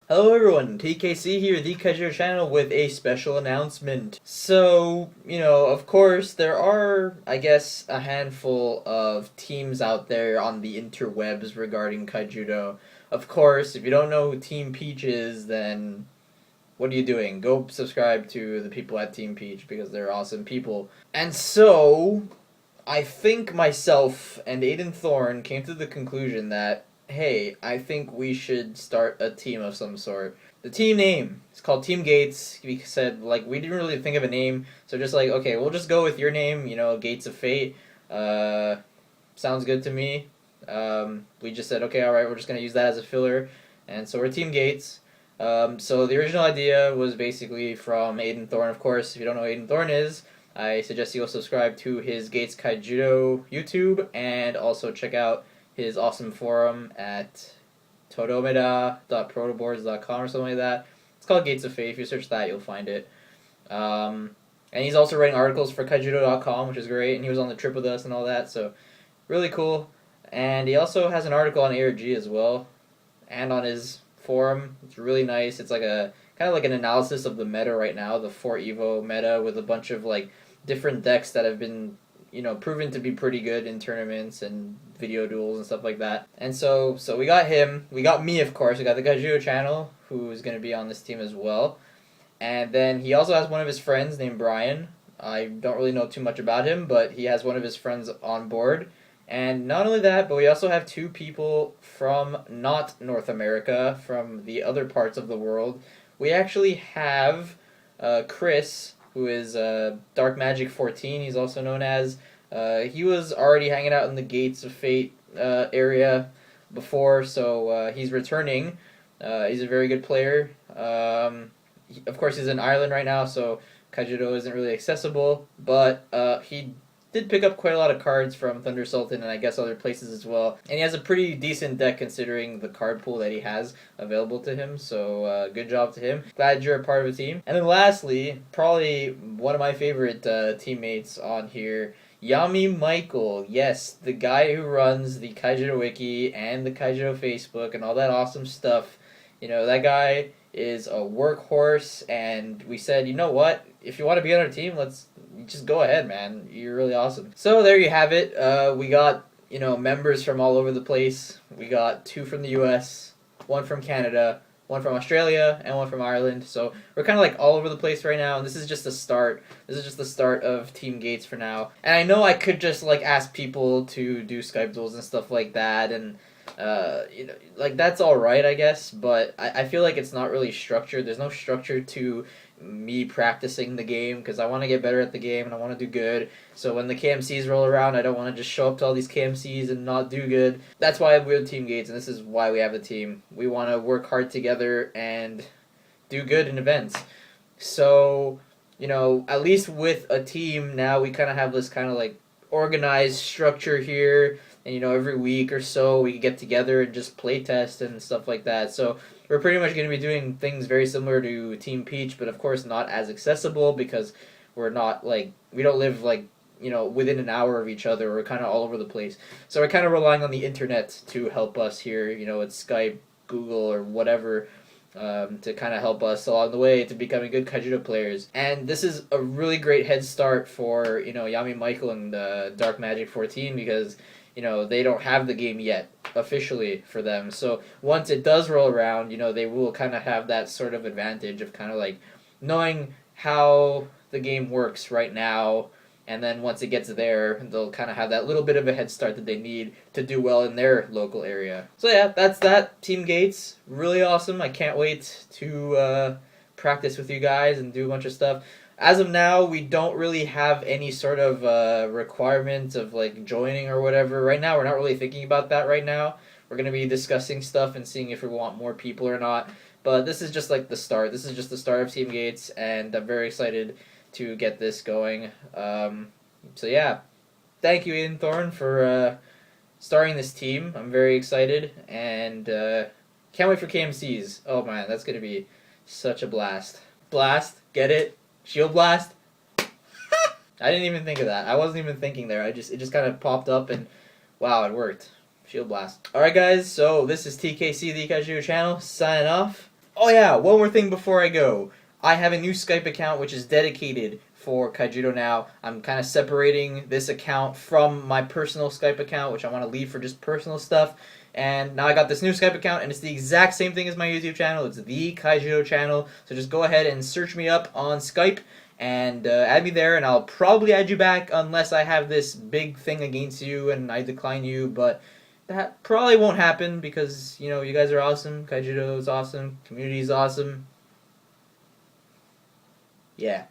Hello everyone, TKC here, TheKaijudoChannel with a special announcement. So, of course, there are, I guess, a handful of teams out there on the interwebs regarding Kaijudo. Of course, if you don't know who Team Peach is, then what are you doing? Go subscribe to the people at Team Peach because they're awesome people. And so, I think myself and Aiden Thorne came to the conclusion that, hey, I think we should start a team of some sort. The team name is called Team Gates. We said, we didn't really think of a name, so just okay, we'll just go with your name, Gates of Fate. Uh, Sounds good to me. We just said, okay, alright, we're just going to use that as a filler. And so we're Team Gates. So the original idea was basically from Aiden Thorne, of course. If you don't know who Aiden Thorne is, I suggest you go subscribe to his Gates Kaijudo YouTube and also check out his awesome forum at todomeda.protoboards.com or something like that. It's called Gates of Fate. If you search that, you'll find it. And he's also writing articles for Kaijudo.com, which is great, and he was on the trip with us and all that, so really cool. And he also has an article on ARG as well, and on his forum. It's really nice. It's like a kind of like an analysis of the meta right now, the 4 Evo meta, with a bunch of different decks that have been proven to be pretty good in tournaments and video duels and stuff like that. And so we got him. We got me, of course. We got the TheKaijudoChannel, who is going to be on this team as well. And then he also has one of his friends named Brian. I don't really know too much about him, but he has one of his friends on board. And not only that, but we also have 2 people from not North America, from the other parts of the world. We actually have Chris, who is Dark Magic 14, he's also known as. He was already hanging out in the Gates of Fate area before, so he's returning. He's a very good player. Of course, he's in Ireland right now, so Kaijudo isn't really accessible, but he did pick up quite a lot of cards from Thunder Sultan and I guess other places as well. And he has a pretty decent deck considering the card pool that he has available to him, so good job to him. Glad you're a part of a team. And then lastly, probably one of my favorite teammates on here, Yami Michael. Yes, the guy who runs the Kaijudo Wiki and the Kaijudo Facebook and all that awesome stuff. That guy is a workhorse, and we said, you know what? If you want to be on our team, let's just go ahead, man. You're really awesome. So there you have it. We got, members from all over the place. We got 2 from the US, 1 from Canada, 1 from Australia, and 1 from Ireland. So we're kind of all over the place right now, and this is just the start. This is just the start of Team Gates for now. And I know I could just ask people to do Skype duels and stuff like that, and that's all right, I guess, but I feel like it's not really structured. There's no structure to me practicing the game because I want to get better at the game and I want to do good. So when the KMCs roll around, I don't want to just show up to all these KMCs and not do good. That's why we're Team Gates, and this is why we have a team. We want to work hard together and do good in events. So, at least with a team now, we kind of have this kind of organized structure here. And every week or so we get together and just play test and stuff like that. So we're pretty much going to be doing things very similar to Team Peach, but of course not as accessible because we're not we don't live within an hour of each other. We're kind of all over the place. So we're kind of relying on the internet to help us here. It's Skype, Google, or whatever. To kind of help us along the way to becoming good Kaijudo players. And this is a really great head start for, Yami Michael and Dark Magic 14 because, they don't have the game yet officially for them. So once it does roll around, they will kind of have that sort of advantage of kind of knowing how the game works right now. And then once it gets there, they'll kind of have that little bit of a head start that they need to do well in their local area. So yeah, that's that. Team Gates, really awesome. I can't wait to practice with you guys and do a bunch of stuff. As of now, we don't really have any sort of requirement of joining or whatever. Right now, we're not really thinking about that right now. We're going to be discussing stuff and seeing if we want more people or not. But this is just the start. This is just the start of Team Gates, and I'm very excited to get this going. So yeah, thank you, Ian Thorne, for starting this team. I'm very excited, and can't wait for KMCs. Oh man, that's going to be such a blast. Blast, get it? Shield Blast? I didn't even think of that. I wasn't even thinking there. It just kind of popped up and wow, it worked. Shield Blast. Alright guys, so this is TKC, the Kaijudo channel, signing off. Oh yeah, one more thing before I go. I have a new Skype account which is dedicated for Kaijudo now. I'm kind of separating this account from my personal Skype account, which I want to leave for just personal stuff. And now I got this new Skype account, and it's the exact same thing as my YouTube channel. It's the Kaijudo channel. So just go ahead and search me up on Skype and add me there, and I'll probably add you back unless I have this big thing against you and I decline you. But that probably won't happen because, you know, you guys are awesome. Kaijudo is awesome. Community is awesome. Yeah.